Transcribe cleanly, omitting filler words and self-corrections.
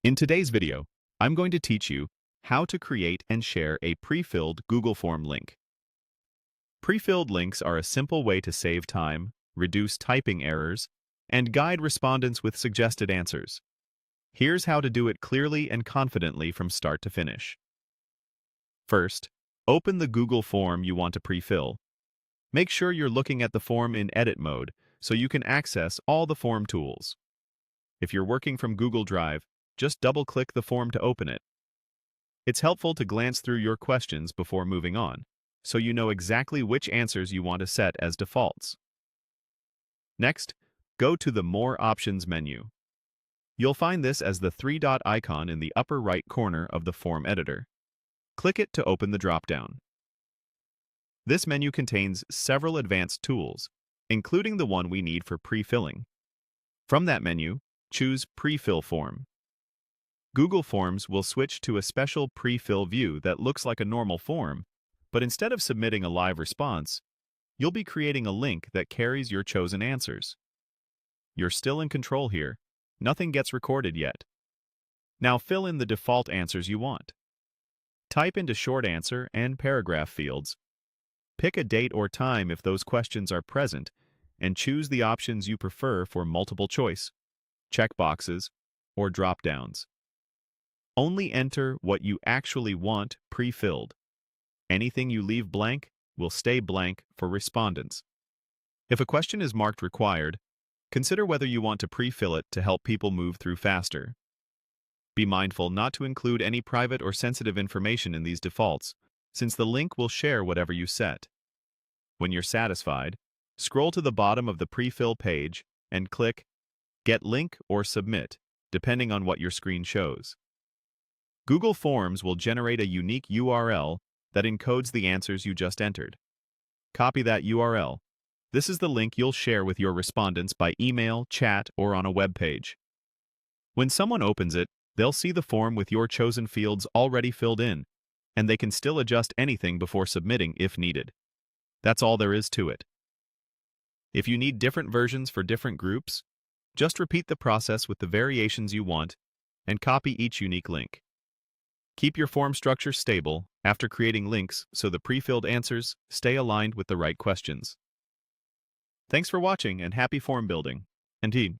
In today's video, I'm going to teach you how to create and share a pre-filled Google Form link. Pre-filled links are a simple way to save time, reduce typing errors, and guide respondents with suggested answers. Here's how to do it clearly and confidently from start to finish. First, open the Google form you want to pre-fill. Make sure you're looking at the form in edit mode so you can access all the form tools. If you're working from Google Drive, just double-click the form to open it. It's helpful to glance through your questions before moving on, so you know exactly which answers you want to set as defaults. Next, go to the More Options menu. You'll find this as the three-dot icon in the upper right corner of the form editor. Click it to open the drop-down. This menu contains several advanced tools, including the one we need for pre-filling. From that menu, choose Pre-fill Form. Google Forms will switch to a special pre-fill view that looks like a normal form, but instead of submitting a live response, you'll be creating a link that carries your chosen answers. You're still in control here. Nothing gets recorded yet. Now fill in the default answers you want. Type into short answer and paragraph fields. Pick a date or time if those questions are present, and choose the options you prefer for multiple choice, checkboxes, or drop-downs. Only enter what you actually want pre-filled. Anything you leave blank will stay blank for respondents. If a question is marked required, consider whether you want to pre-fill it to help people move through faster. Be mindful not to include any private or sensitive information in these defaults, since the link will share whatever you set. When you're satisfied, scroll to the bottom of the pre-fill page and click Get Link or Submit, depending on what your screen shows. Google Forms will generate a unique URL that encodes the answers you just entered. Copy that URL. This is the link you'll share with your respondents by email, chat, or on a web page. When someone opens it, they'll see the form with your chosen fields already filled in, and they can still adjust anything before submitting if needed. That's all there is to it. If you need different versions for different groups, just repeat the process with the variations you want and copy each unique link. Keep your form structure stable after creating links so the pre-filled answers stay aligned with the right questions. Thanks for watching and happy form building. Indeed.